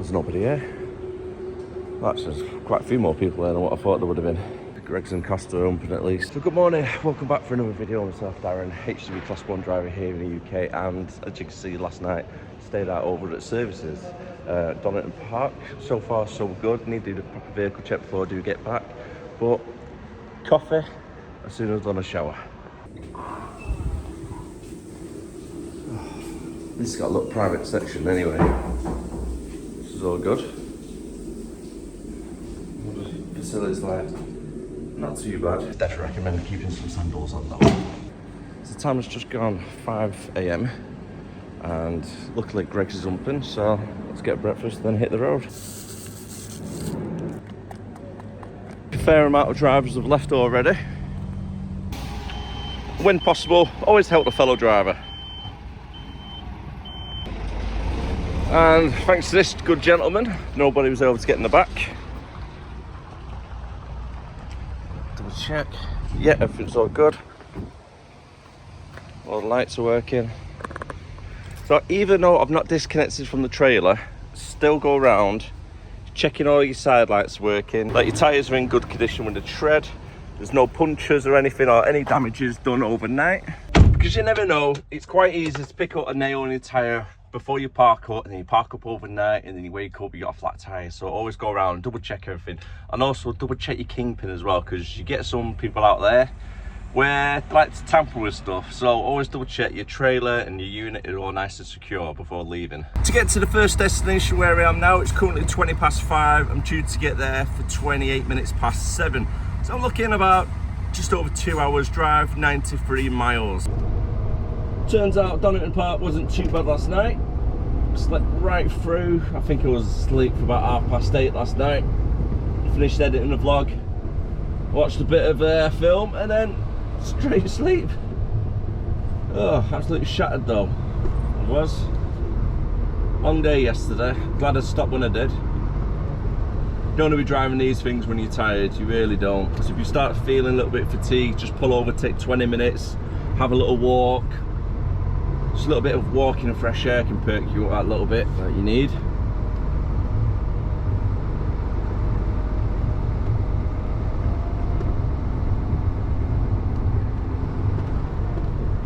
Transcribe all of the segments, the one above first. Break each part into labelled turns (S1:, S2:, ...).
S1: there's nobody here. Well, actually, there's quite a few more people here than what I thought there would have been. Greg's and Costa are open at least. So good morning, welcome back for another video. Myself, Darren, HGV Class 1 driver here in the UK, and as you can see, last night stayed out over at services, Donnington Park. So far so good. Need to do the proper vehicle check before I do get back, but coffee as soon as I've done a shower. This has got a little private section anyway. This is all good. Facilities like not too bad. Definitely recommend keeping some sandals on though. So the time has just gone 5 AM and luckily Greg's is open, so let's get breakfast then hit the road. A fair amount of drivers have left already. When possible, always help a fellow driver. And thanks to this good gentleman, nobody was able to get in the back. Double check. Yeah, everything's all good. All the lights are working. So even though I've not disconnected from the trailer, still go around checking all your side lights working. Like your tyres are in good condition with the tread. There's no punctures or anything or any damages done overnight. Because you never know, it's quite easy to pick up a nail in your tyre before you park up, and then you park up overnight and then you wake up, you got a flat tyre. So always go around and double check everything, and also double check your kingpin as well, because you get some people out there where they like to tamper with stuff. So always double check your trailer and your unit are all nice and secure before leaving. To get to the first destination where I am now, it's currently 20 past 5. I'm due to get there for 28 minutes past 7. So I'm looking about just over 2 hours drive, 93 miles. Turns out Donnington Park wasn't too bad last night. Slept right through. I think I was asleep for about 8:30 last night. Finished editing the vlog, watched a bit of film, and then straight to sleep. Oh, absolutely shattered though. It was. Long day yesterday. Glad I stopped when I did. You don't want to be driving these things when you're tired, you really don't. So if you start feeling a little bit fatigued, just pull over, take 20 minutes, have a little walk. Just a little bit of walking and fresh air can perk you up that little bit that you need. You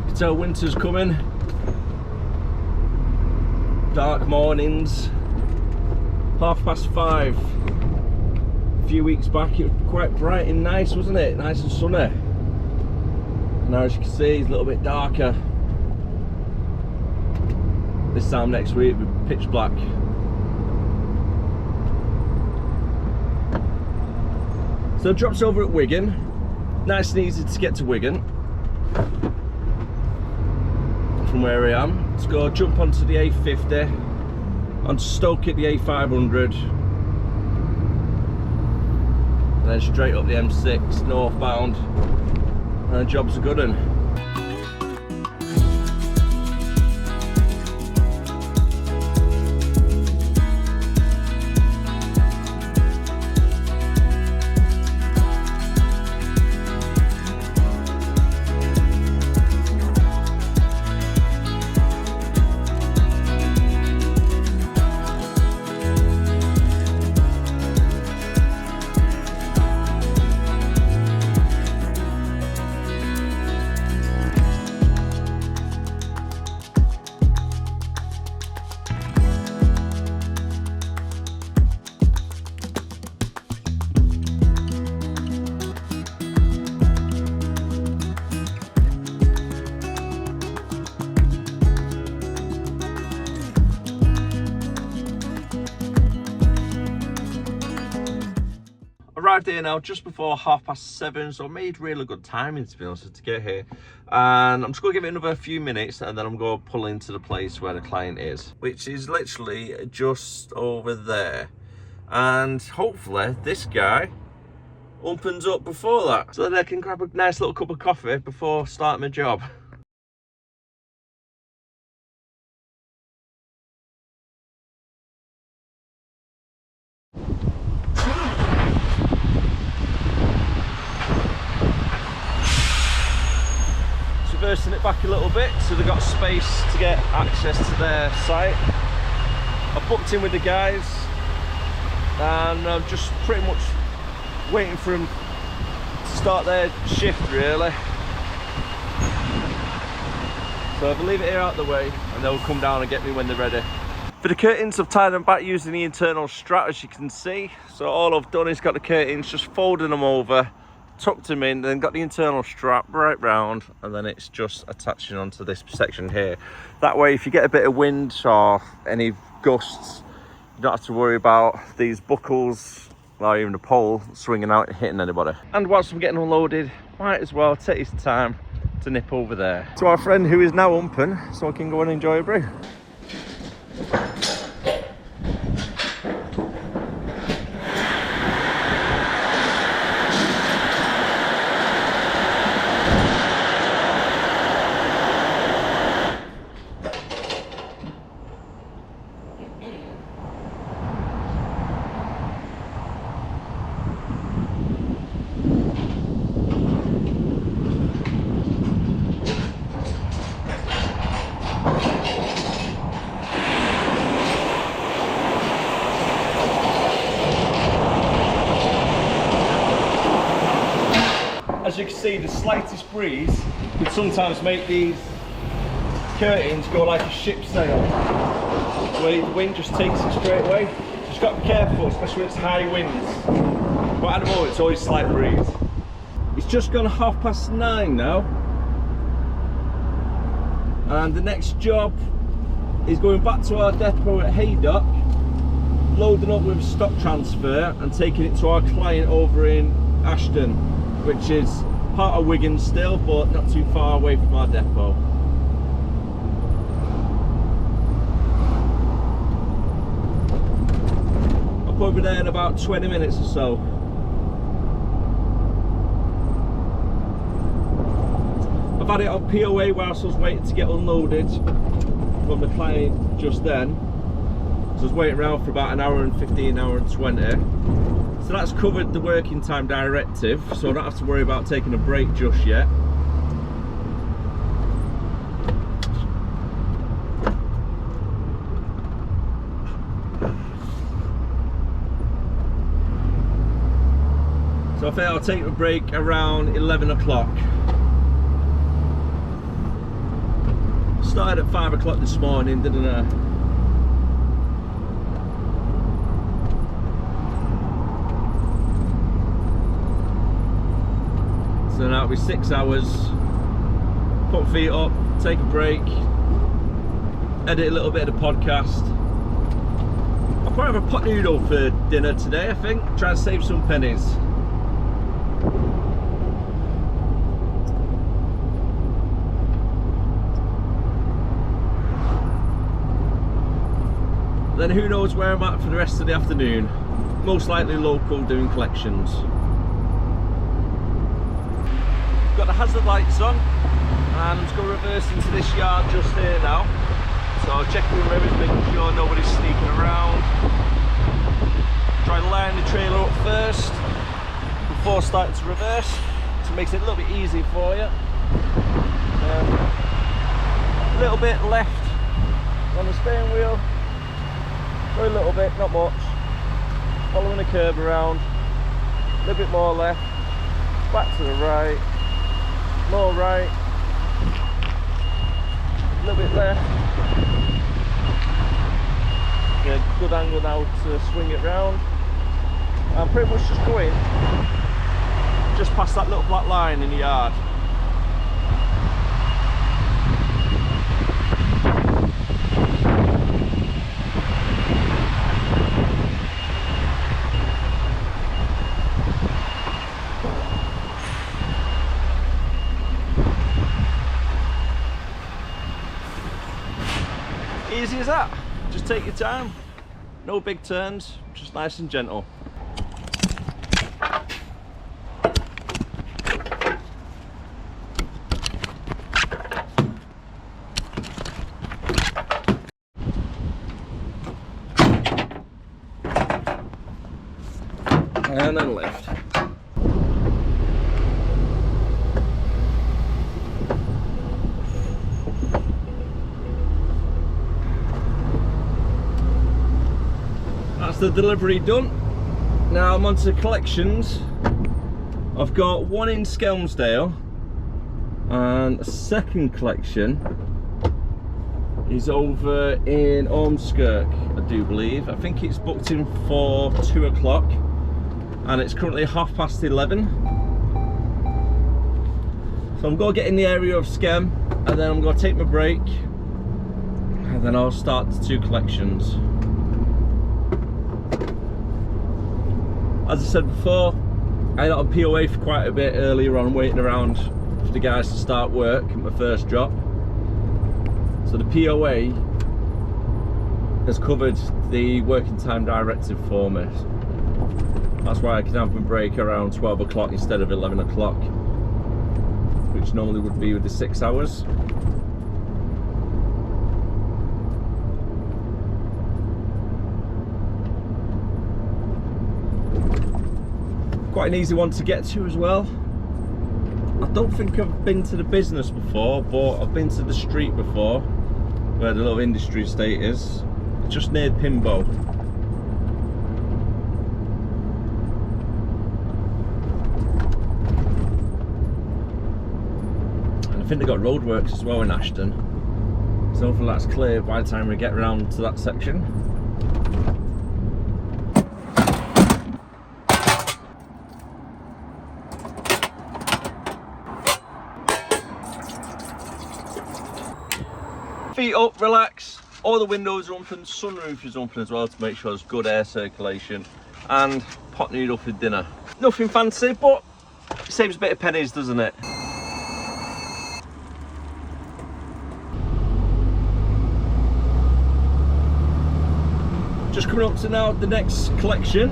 S1: can tell winter's coming. Dark mornings. 5:30. A few weeks back it was quite bright and nice, wasn't it? Nice and sunny. Now as you can see, it's a little bit darker. This time next week it'll be pitch black. So it drops over at Wigan. Nice and easy to get to Wigan from where I am. Let's go jump onto the A50, onto Stoke at the A500, and then straight up the M6 northbound, and the job's a good one. Arrived here now just before 7:30, so I made really good timing to be honest to get here, and I'm just going to give it another few minutes and then I'm going to pull into the place where the client is, which is literally just over there, and hopefully this guy opens up before that so that I can grab a nice little cup of coffee before starting my job. Reversing it back a little bit so they've got space to get access to their site. I booked in with the guys and I'm just pretty much waiting for them to start their shift really. So if I leave it here out the way, and they'll come down and get me when they're ready. For the curtains, I've tied them back using the internal strap, as you can see. So all I've done is got the curtains, just folding them over, tucked them in, then got the internal strap right round, and then it's just attaching onto this section here. That way, if you get a bit of wind or any gusts, you don't have to worry about these buckles or even the pole swinging out and hitting anybody. And whilst I'm getting unloaded, might as well take his time to nip over there to our friend who is now umping, so I can go and enjoy a brew. As you can see, the slightest breeze could sometimes make these curtains go like a ship sail, where the wind just takes it straight away. Just got to be careful, especially when it's high winds. But at the moment, it's always slight breeze. It's just gone 9:30 now, and the next job is going back to our depot at Haydock, loading up with stock transfer and taking it to our client over in Ashton, which is part of Wigan still, but not too far away from our depot. I'll be over there in about 20 minutes or so. I've had it on POA whilst I was waiting to get unloaded from the client just then. So I was waiting around for about an hour and 15, hour and 20. So that's covered the working time directive, so I don't have to worry about taking a break just yet. So I think I'll take a break around 11 o'clock. Started at 5 o'clock this morning, didn't I? So now it'll be 6 hours, put feet up, take a break, edit a little bit of the podcast. I'll probably have a pot noodle for dinner today, I think. Try and save some pennies. Then who knows where I'm at for the rest of the afternoon. Most likely local, doing collections. Got the hazard lights on, and I'm just going to reverse into this yard just here now. So checking the mirrors, making sure nobody's sneaking around. Try to line the trailer up first before starting to reverse, so it makes it a little bit easier for you. A little bit left on the steering wheel, very little bit, not much. Following the curve around, a little bit more left, back to the right. More right, a little bit left. Yeah, good angle now to swing it round. I'm pretty much just going just past that little black line in the yard. Easy as that. Just take your time. No big turns, just nice and gentle. And then lift. That's the delivery done. Now I'm on to collections. I've got one in Skelmersdale, and a second collection is over in Ormskirk, I do believe. I think it's booked in for 2 o'clock, and it's currently 11:30. So I'm going to get in the area of Skem, and then I'm going to take my break, and then I'll start the 2 collections. As I said before, I had on POA for quite a bit earlier on, waiting around for the guys to start work at my first drop. So the POA has covered the working time directive for me. That's why I can have my break around 12 o'clock instead of 11 o'clock, which normally would be with the 6 hours. Quite an easy one to get to as well. I don't think I've been to the business before, but I've been to the street before, where the little industry estate is, just near Pimbo. And I think they've got roadworks as well in Ashton, so hopefully that's clear by the time we get around to that section. Feet up, relax. All the windows are open, sunroof is open as well to make sure there's good air circulation, and pot noodle for dinner. Nothing fancy, but it saves a bit of pennies, doesn't it? Just coming up to now the next collection,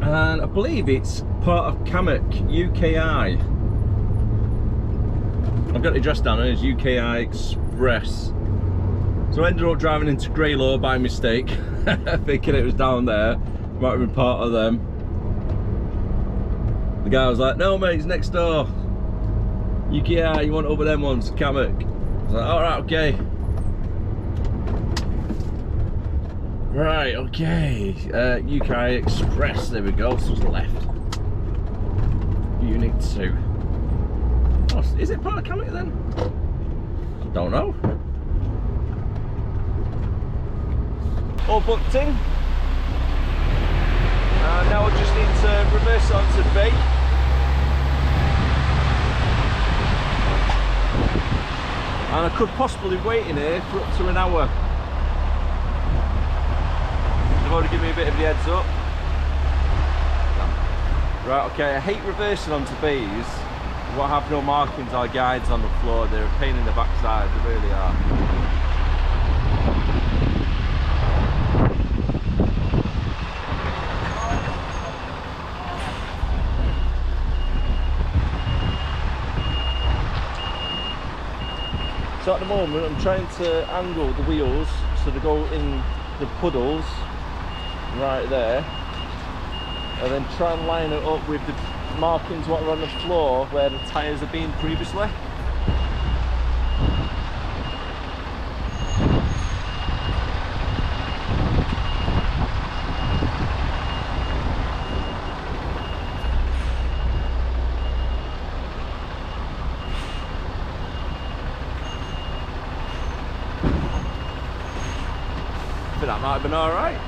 S1: and I believe it's part of Cammack UKI. I've got the address down here as UKI Express. So I ended up driving into Greylaw by mistake, thinking it was down there. Might have been part of them. The guy was like, no mate, it's next door. UKI, you want over them ones, Cammack. I was like, alright, okay. Right, okay. UKI Express, there we go, so it's left. Unit 2. Is it part of Cammack then? I don't know. All booked in. Now I just need to reverse onto B. And I could possibly wait in here for up to an hour. They've already given me a bit of the heads up. Right, okay, I hate reversing onto B's. What have no markings or guides on the floor. They're a pain in the backside, they really are. So at the moment I'm trying to angle the wheels so they go in the puddles right there, and then try and line it up with the markings what are on the floor where the tyres have been previously. I think that might have been alright.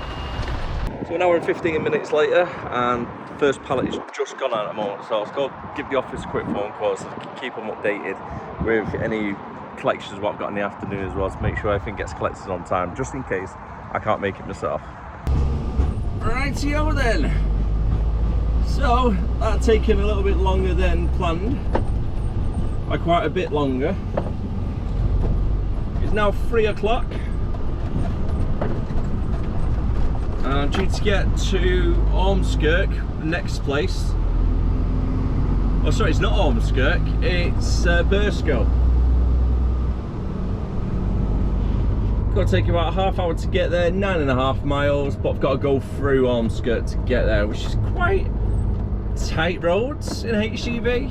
S1: So an hour and 15 minutes later, and first pallet is just gone out at the moment, so I'll go give the office a quick phone call so I can keep them updated with any collections what I've got in the afternoon as well, to make sure everything gets collected on time, just in case I can't make it myself. Rightio then. So that's taken a little bit longer than planned, by quite a bit longer. It's now 3 o'clock. I'm due to get to Ormskirk, the next place. Oh sorry, it's not Ormskirk, it's Burscough. Got to take about a half hour to get there, 9.5 miles, but I've got to go through Ormskirk to get there, which is quite tight roads in HGV.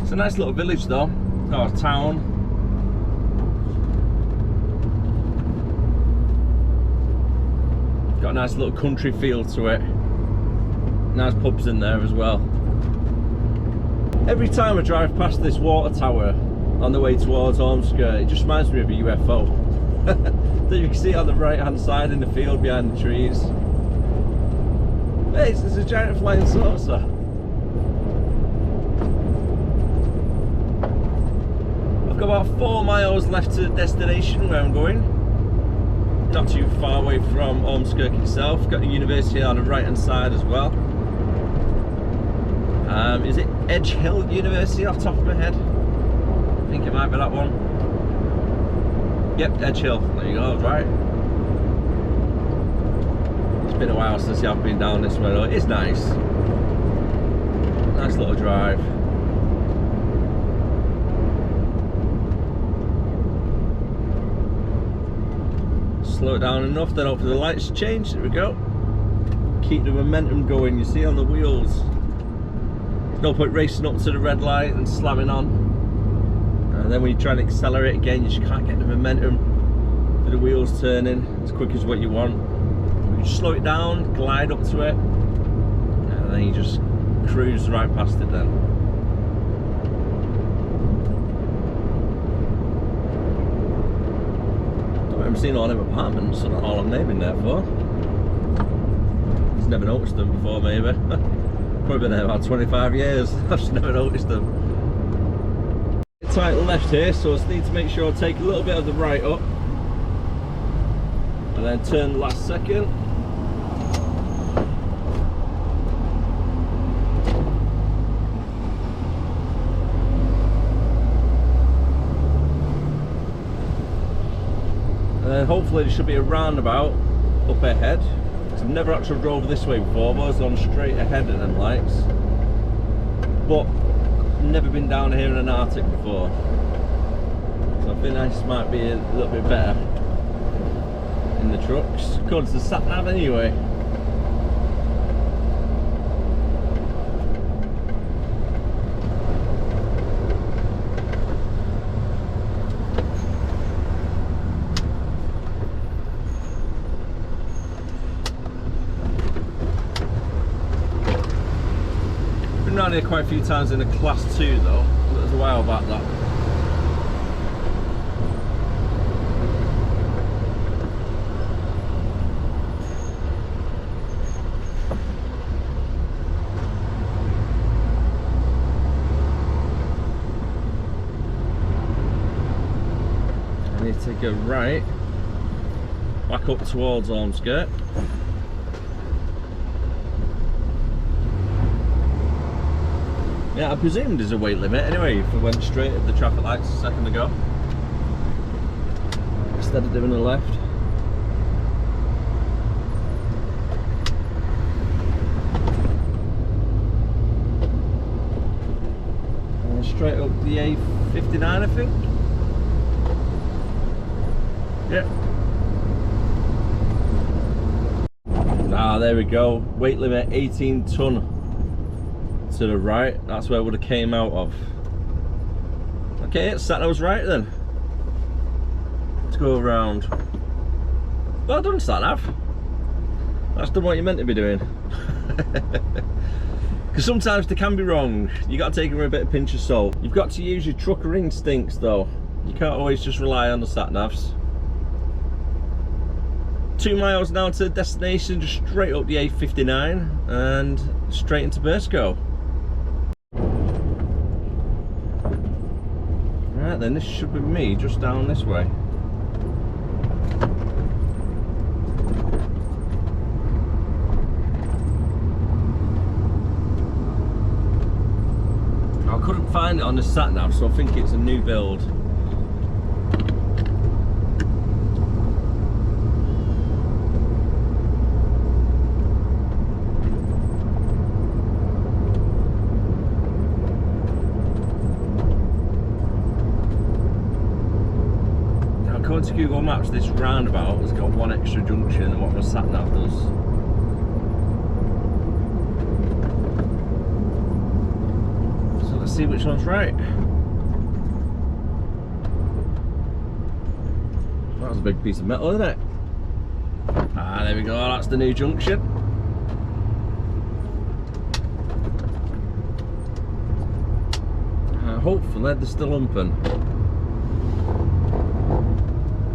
S1: It's a nice little village though, or town. Got Got a nice little country feel to it. Nice pubs in there as well. Every time I drive past this water tower on the way towards Ormskirk, it just reminds me of a UFO. That you can see on the right hand side in the field behind the trees. Hey, it's a giant flying saucer. I've got about 4 miles left to the destination where I'm going. Not too far away from Ormskirk itself. Got the university on the right hand side as well. Is it Edge Hill University off the top of my head? I think it might be that one. Yep, Edge Hill. There you go, right. It's been a while since I've been down this way though. It is nice. Nice little drive. Slow it down enough, then hopefully the lights change. There we go. Keep the momentum going, you see on the wheels. No point racing up to the red light and slamming on. And then when you try and accelerate again, you just can't get the momentum for the wheels turning as quick as what you want. You just slow it down, glide up to it, and then you just cruise right past it then. I haven't seen all them apartments, so that's all I'm naming there for. Just never noticed them before, maybe. Probably been there about 25 years. I've just never noticed them. Tight left here, so I just need to make sure I take a little bit of the right up and then turn the last second. And then hopefully there should be a roundabout up ahead. I've never actually drove this way before, I've always gone straight ahead of them lights. But I've never been down here in an Arctic before. So I think this might be a little bit better in the trucks. According to the sat nav anyway. Been around here quite a few times in a class 2 though. It was a while back that. I need to take a right back up towards Ormskirk. Yeah, I presumed there's a weight limit anyway if we went straight at the traffic lights a second ago instead of doing the left. And straight up the A59 I think. Yeah. Ah, there we go. Weight limit 18 ton. To the right, that's where it would have came out of. Okay, it's sat nav's right then. Let's go around. Well done, sat nav. That's done what you're meant to be doing. Because sometimes they can be wrong. You got to take them with a bit of pinch of salt. You've got to use your trucker instincts though. You can't always just rely on the sat navs. 2 miles now to the destination, just straight up the A59 and straight into Burscough. Right then, this should be me just down this way. I couldn't find it on the sat nav, so I think it's a new build. According to Google Maps, this roundabout has got one extra junction than what my sat nav does. So let's see which one's right. That was a big piece of metal, isn't it? Ah, Ah, there we go, that's the new junction. Hopefully they're still open.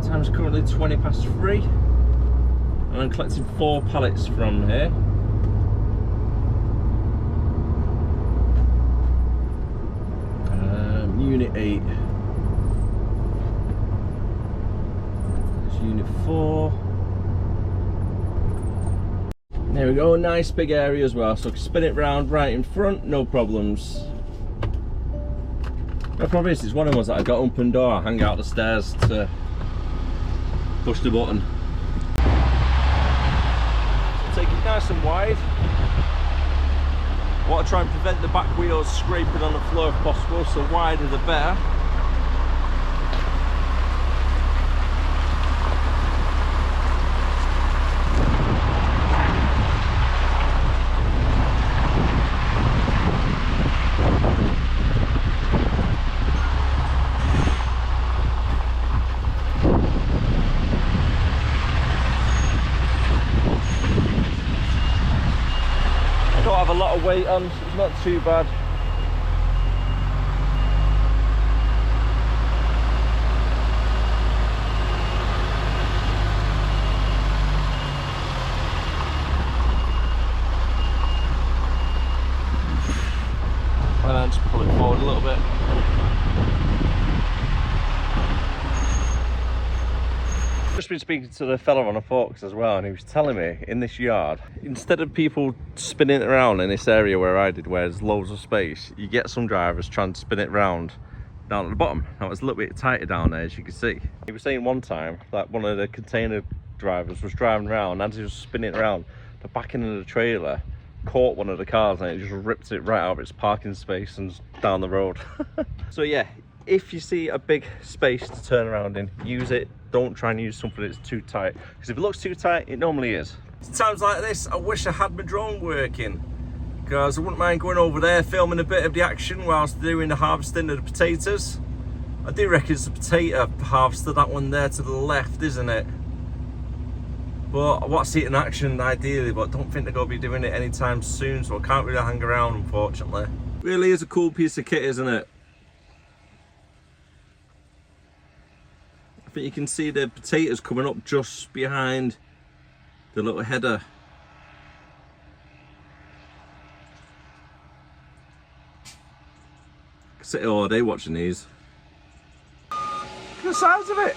S1: Time's currently 3:20, and I'm collecting 4 pallets from here. Unit 8. It's Unit 4. There we go, nice big area as well, so I can spin it round right in front, no problems. The problem is, it's one of the ones that I've got open door, I hang out the stairs to push the button. So take it nice and wide. I want to try and prevent the back wheels scraping on the floor if possible, so wider the better. Have a lot of weight on, so it's not too bad. And just pull it forward a little bit. Just been speaking to the fella on the forks as well, and he was telling me in this yard, instead of people spinning it around in this area where I did, where there's loads of space, you get some drivers trying to spin it round down at the bottom. Now it's a little bit tighter down there, as you can see. He was saying one time that one of the container drivers was driving around, and as he was spinning it around, the back end of the trailer caught one of the cars and it just ripped it right out of its parking space and down the road. So yeah, if you see a big space to turn around in, use it. Don't try and use something that's too tight, because if it looks too tight, it normally is. Times like this, I wish I had my drone working, because I wouldn't mind going over there, filming a bit of the action whilst doing the harvesting of the potatoes. I do reckon it's a potato harvester, that one there to the left, isn't it? But I want to see it in action ideally, but I don't think they're going to be doing it anytime soon, so I can't really hang around, unfortunately. Really is a cool piece of kit, isn't it? I think you can see the potatoes coming up just behind the little header. I can sit here all day watching these. Look at the size of it.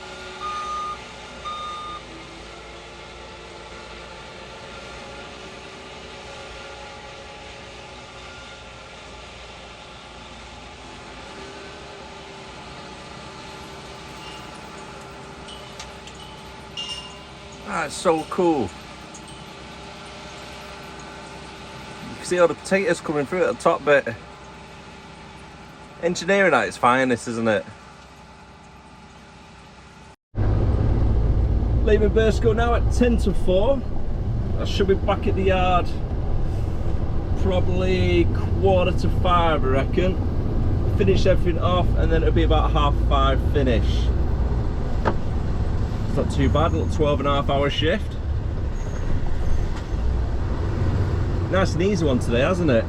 S1: That's so cool. You can see all the potatoes coming through at the top bit. Engineering at its finest, isn't it? Leaving Burscough now at 4:10. I should be back at the yard probably 4:45, I reckon. Finish everything off, and then it'll be about 5:30 finish. It's not too bad, a little 12.5-hour shift. Nice and easy one today, hasn't it?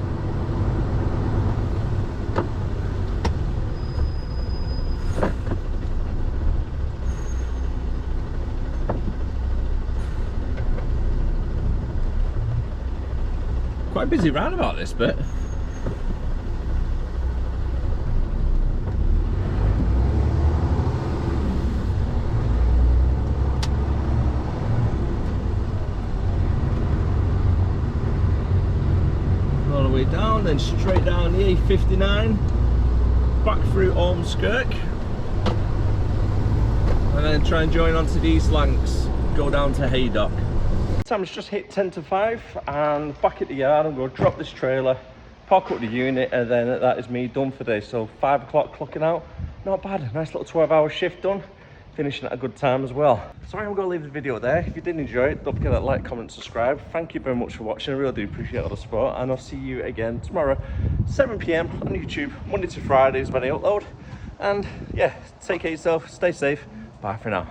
S1: Quite busy roundabout this bit. Way down, then straight down the A59, back through Ormskirk, and then try and join onto the East Lancs, go down to Haydock. Time's just hit 4:50 and back at the yard. I'm going to drop this trailer, park up the unit, and then that is me done for the day. So 5 o'clock clocking out, not bad, nice little 12-hour shift done. Finishing at a good time as well. Sorry, I'm going to leave the video there. If you did enjoy it, don't forget to like, comment, subscribe. Thank you very much for watching. I really do appreciate all the support, and I'll see you again tomorrow 7 PM on YouTube, Monday to Fridays when I upload. And yeah, take care of yourself, stay safe, bye for now.